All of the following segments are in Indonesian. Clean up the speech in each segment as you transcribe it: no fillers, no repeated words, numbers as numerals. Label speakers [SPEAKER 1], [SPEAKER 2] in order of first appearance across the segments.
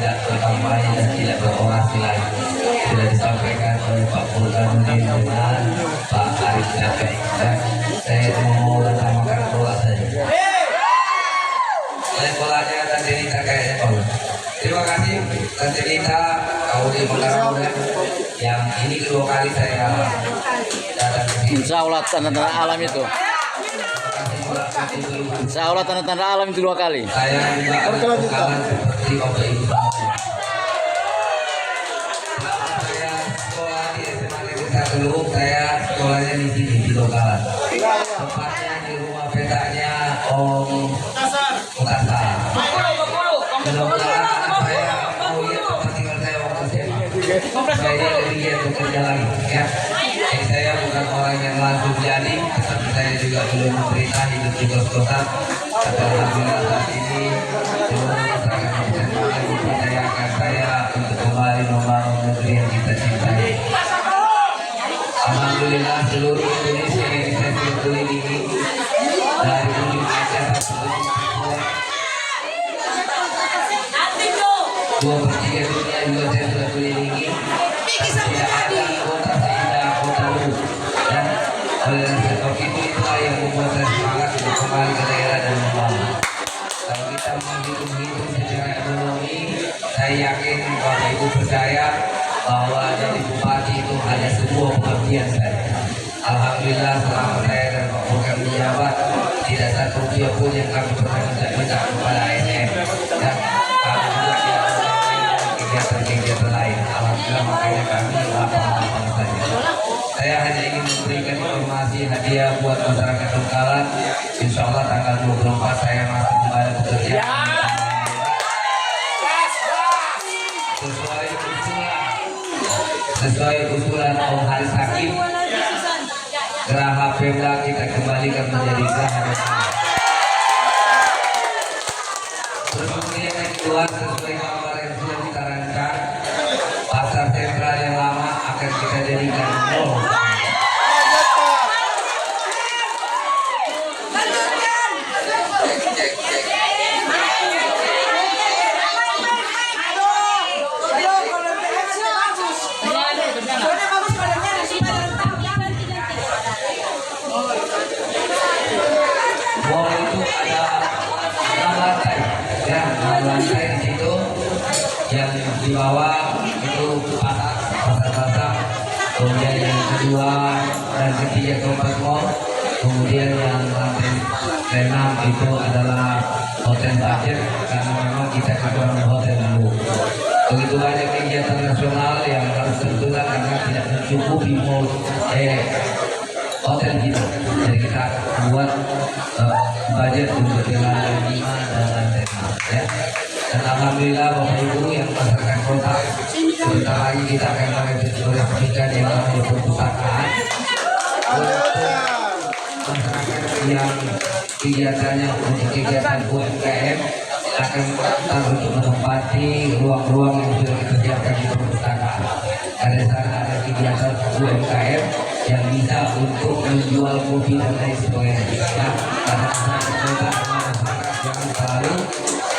[SPEAKER 1] tidak berkampanye dan tidak berorasi lagi. Sudah disampaikan oleh Pak Burhanuddin dengan Pak Arif Syafii. Saya mau utamakan bola saja. Oleh bolanya Tante Nita kayaknya Pak. Terima kasih Tante Nita, kau di Menggarau yang ini kedua kali saya datang ke sini.
[SPEAKER 2] Insya Allah tanda-tanda alam itu. Insya Allah tanda-tanda alam itu 2 kali.
[SPEAKER 1] Saya juga ada pengalaman seperti Bapak Ibu. Saya sekolah di SMA Negeri 1 saya sekolahnya di sini di Lokalan. Tempatnya di rumah petanya Om Mukasar. Mudah-mudahan anak saya mau lihat tempat tinggal saya waktu SMA. Saya jadi lihat bekerja lagi ya. Saya bukan orang yang langsung jadi, tetapi saya juga belum memberikan hidup di kos-kosan. Tapi alhamdulillah saat ini seluruh masyarakat SMA mempercayakan saya untuk kembali membangun negeri yang kita cintai. Alhamdulillah seluruh Indonesia yang saya kelilingi dari ujung Aceh sampai ujung Papua, 2/3 dunia juga saya sudah kelilingi. Tidak ada kota seindah kota Luwu. Dan oleh sebab itulah yang membuat saya semangat untuk kembali ke daerah dan membangun. Kalau kita menghitung-hitung secara ekonomi, saya yakin Bapak Ibu percaya bahwa jadi bupati itu ada sebuah pengabdian saya. Alhamdulillah selama saya dan Pak Bukan menjabat, tidak satu rupiah pun yang kami pernah minta kepada ASN. Dan kami juga tidak kegiatan-kegiatan lain. Alhamdulillah makanya kami lapang-lapang saja. Saya hanya ingin memberikan informasi hadiah buat masyarakat Lokalan. Insya Allah tanggal 24 saya masih kembali bekerja. Sesuai usulan Om Haris Hakim, Geraha Pemda kita kembalikan menjadi Geraha Nasional. Berikutnya yang kedua, sesuai gambar yang sudah kita rancang, pasar sentral yang lama akan kita jadikan mall. Mall itu ada 6 lantai, ya, 6 lantai di situ. Yang di bawah itu pasar, kemudian yang kedua dan ketiga keempat mall, kemudian yang lantai 6 itu adalah hotel budget karena memang kita kekurangan hotel dulu. Begitu banyak kegiatan nasional yang harus tertunda karena tidak mencukupi mall hotel kita. Jadi kita buat budget untuk di lantai 5 dan lantai 6 ya. Dan alhamdulillah Bapak Ibu yang masyarakat kota, sebentar lagi kita akan merevisikan yang namanya perpustakaan untuk masyarakat yang kegiatannya untuk kegiatan UMKM akan datang untuk menempati ruang-ruang yang sudah disediakan di perpustakaan. Ada sana ada kegiatan UMKM yang bisa untuk menjual kopi dan lain sebagainya. Ya, karena masyarakat kota masyarakat jangan selalu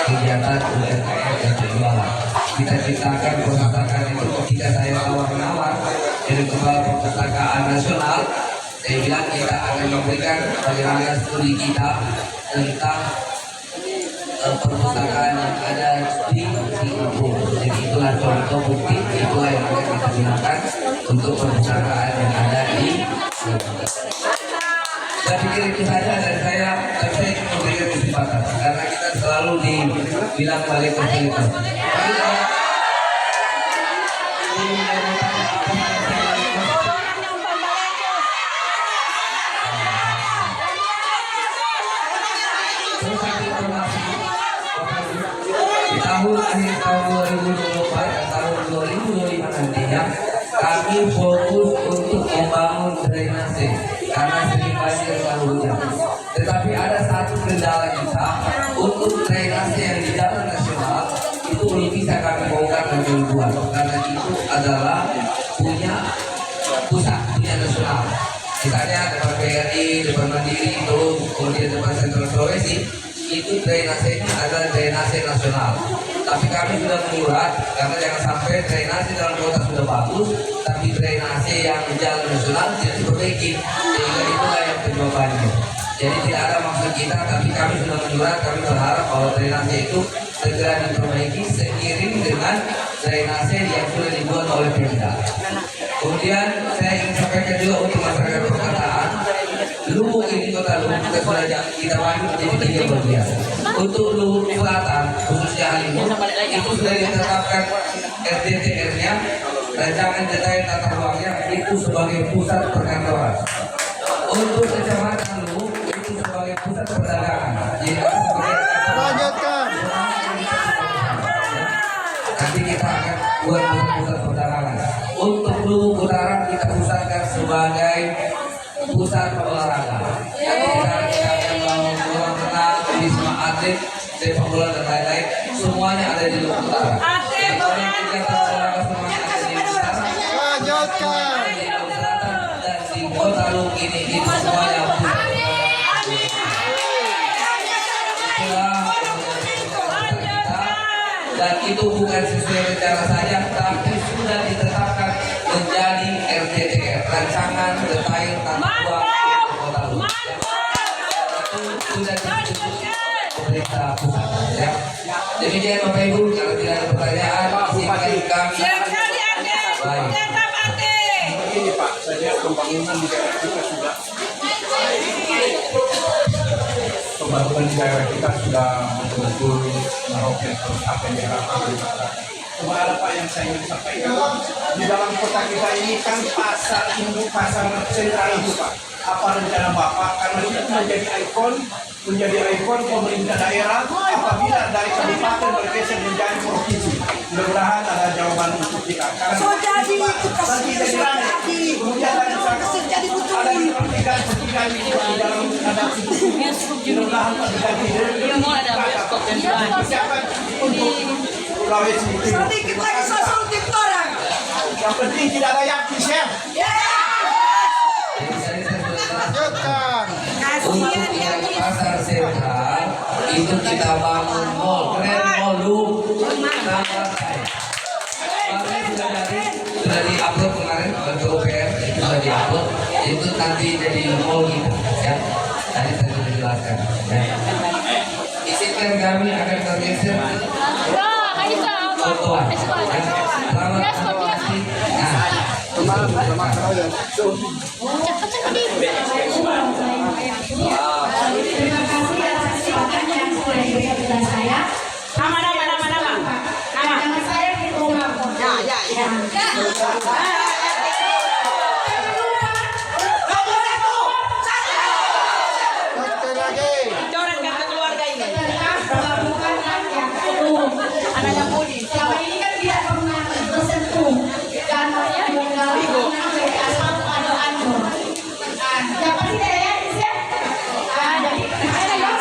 [SPEAKER 1] kegiatan UMKM dan penjualan. Kita ciptakan perpustakaan itu ketika saya tawar-menawar dari Kepala Perpustakaan Nasional, saya bilang kita akan memberikan bagaimana studi kita tentang perpustakaan yang ada di Singapura. Jadi itulah contoh bukti, itulah yang akan kita gunakan untuk perpustakaan yang ada di Singapura. Saya pikir itu saja dan saya memberikan kesempatan karena kita selalu dibilang balik kesulitan. Di tahun akhir tahun 2024 dan tahun 2025 nantinya kami fokus untuk membangun drainase karena sering banjir lalu hujan. Tetapi ada satu kendala kita untuk drainase yang di jalan nasional itu belum bisa kami bongkar dan dibuat karena itu adalah punya pusat, punya nasional. Misalnya depan BRI, depan Mandiri itu, kemudian depan Sentral Sulawesi itu drainase ini adalah drainase nasional. Tapi kami sudah menyurat karena jangan sampai drainase dalam kota sudah bagus, tapi drainase yang jalan nasional tidak diperbaiki, sehingga itulah yang penyebabnya. Jadi tidak ada maksud kita, tapi kami sudah menyurat. Kami berharap bahwa drainase itu segera diperbaiki seiring dengan drainase yang sudah dibuat oleh Pemda. Kemudian saya ingin sampaikan juga untuk masyarakat perkotaan, Luwu ini kota Luwu kita sudah kita bagi menjadi 3 bagian. Untuk Luwu Selatan khususnya Halimur itu sudah ditetapkan RDTR-nya, rancangan detail tata ruangnya itu sebagai pusat perkantoran. Untuk kecamatan Luwu itu sebagai pusat perdagangan. Jadi
[SPEAKER 3] Lanjutkan.
[SPEAKER 1] nanti kita akan buat pusat perdagangan. Untuk Luwu Utara kita pusatkan sebagai pusat olahraga. Jadi kita akan bangun ruang renang, wisma atlet, sepak bola dan lain-lain. Semuanya ada di Luwu Utara. Kegiatan olahraga semuanya ada di Luwu Utara.
[SPEAKER 3] Lanjutkan.
[SPEAKER 1] Di Luwu Selatan dan di kota Luwu ini itu semuanya pusat. Dan itu bukan sesuai rencana saja, tapi sudah ditetapkan menjadi RDTR, rancangan detail tata ruang kota Luwu. Itu sudah disetujui pemerintah pusat. Ya. Demikian Bapak Ibu, kalau tidak ada pertanyaan, izinkan kami. Baik.
[SPEAKER 4] Begini Pak, saya lihat pembangunan di daerah kita sudah betul-betul meroket apa yang diharapkan oleh masyarakat. Cuma ada Pak yang saya ingin sampaikan, di dalam kota kita ini kan pasar induk, pasar sentral itu Pak. Apa rencana Bapak karena itu menjadi ikon pemerintah daerah apabila dari kabupaten bergeser menjadi provinsi. Mudah-mudahan ada jawaban untuk kita. Karena nanti jadi ramai. Kemudian dari sana ada di pertigaan itu di dalam ada mudah-mudahan terjadi. Siapkan untuk Sulawesi.
[SPEAKER 5] Sedikit lagi sosok orang.
[SPEAKER 4] Yang penting tidak ada yang share.
[SPEAKER 3] Lanjutkan.
[SPEAKER 1] Untuk yang pasar sentral itu kita bangun mall, keren mall Luwu. Nama saya. Kemarin sudah di-upload kemarin oleh PUPR, sudah di-upload. Itu nanti jadi mall kita, ya. Tadi saya sudah jelaskan. Ya. Izinkan kami akan bergeser fotoan. Ya. Selamat menikmati. Nah,
[SPEAKER 3] Sekali lagi.
[SPEAKER 5] Coret kartu keluarga ini. Anaknya Budi.
[SPEAKER 6] Selama ini kan tidak pernah tersentuh dan asal anu. Siapa sih ya? Jadi ada yang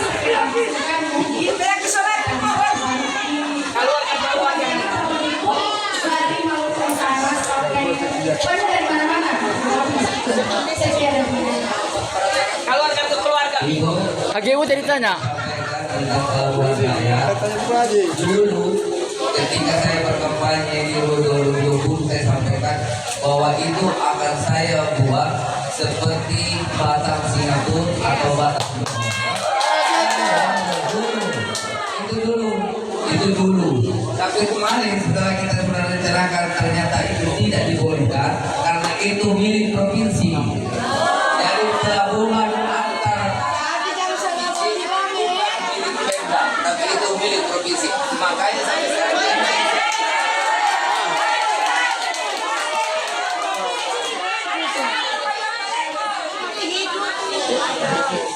[SPEAKER 5] Tidak kesolat mohon. Keluar kartu keluarga ini.
[SPEAKER 6] berarti mau bersama pokoknya dari mana-mana. Sekian.
[SPEAKER 5] Keluar kartu keluarga.
[SPEAKER 1] Ibu,
[SPEAKER 2] Lagi ibu tadi tanya.
[SPEAKER 1] dulu ketika saya berkampanye di 2020 saya sampaikan bahwa itu akan saya buat seperti Batam Singapura atau Batam itu dulu tapi kemarin setelah kita sudah rencanakan ternyata itu tidak dibolehkan karena itu milik provinsi jadi gabungan antara tapi itu milik provinsi makanya sampai sekarang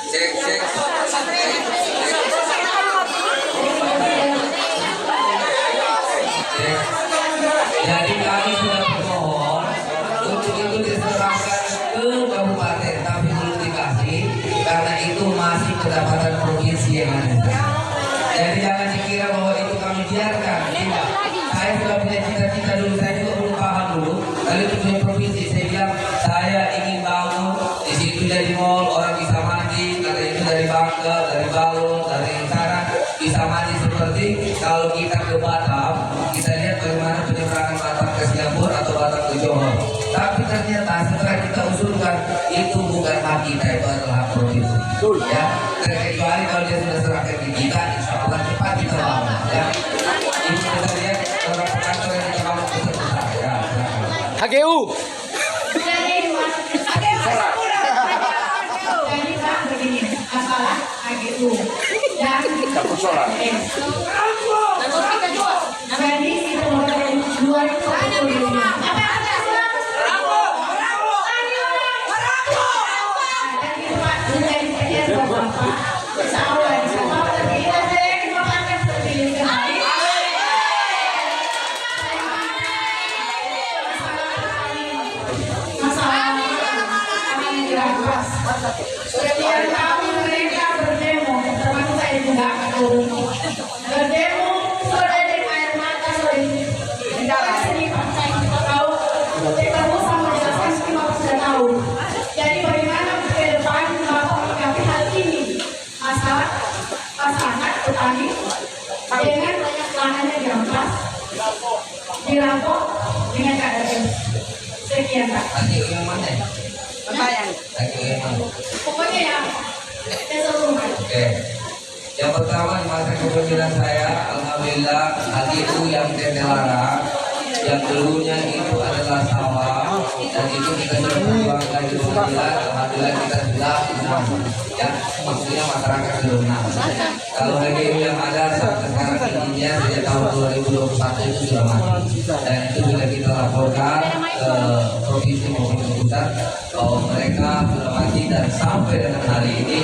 [SPEAKER 1] cek jadi kami sudah bermohon untuk itu diserahkan ke kabupaten tapi belum dikasih karena itu masih pendapatan provinsi yang ada. Jadi jangan dikira bahwa itu kami biarkan. Tidak. Saya sudah punya cita-cita dulu. Saya juga belum paham dulu. Lalu tujuan provinsi saya bilang saya ingin bangun di situ jadi mall orang bisa mandi. Karena itu dari Bangka, dari Balon, dari sana bisa mandi seperti kalau kita ke Batam.
[SPEAKER 2] HGU.
[SPEAKER 6] Jadi Pak begini, masalah HGU dan
[SPEAKER 4] Dapur solar.
[SPEAKER 6] jadi itu mulai 2020. Setiap kali mereka berdemo, termasuk saya juga berdemo, sudah dari air mata, sudah tidak sini partai kita tahu, kita usah menjelaskan semua sudah tahu. Jadi bagaimana ke depan Bapak menanggapi hal ini, masalah pasangan petani dengan lahannya dirampok dengan keadaan sekian Pak.
[SPEAKER 1] Lagi yang mana?
[SPEAKER 5] Bayang.
[SPEAKER 1] Lagi yang mana?
[SPEAKER 6] Pokoknya ya, keseluruhan.
[SPEAKER 1] Oke. Yang pertama di masa kepemimpinan saya, alhamdulillah hal itu yang Tetelara, yang dulunya itu adalah sawah, dan itu kita sudah perjuangkan di pengadilan. Alhamdulillah kita sudah menang. Ya, maksudnya masyarakat sudah menang. Kalau HGU yang ada sampai sekarang ininya sejak tahun 2021 itu sudah mati, dan itu sudah kita laporkan ke provinsi maupun ke pusat bahwa mereka sudah mati dan sampai dengan hari ini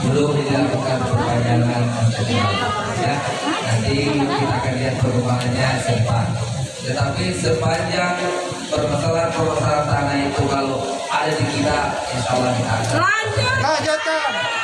[SPEAKER 1] belum dilakukan perpanjangan kontrak. Ya, nanti kita akan lihat perkembangannya ke depan. Tetapi sepanjang permasalahan tanah itu kalau ada di kita, insya Allah kita akan
[SPEAKER 3] Lanjutkan.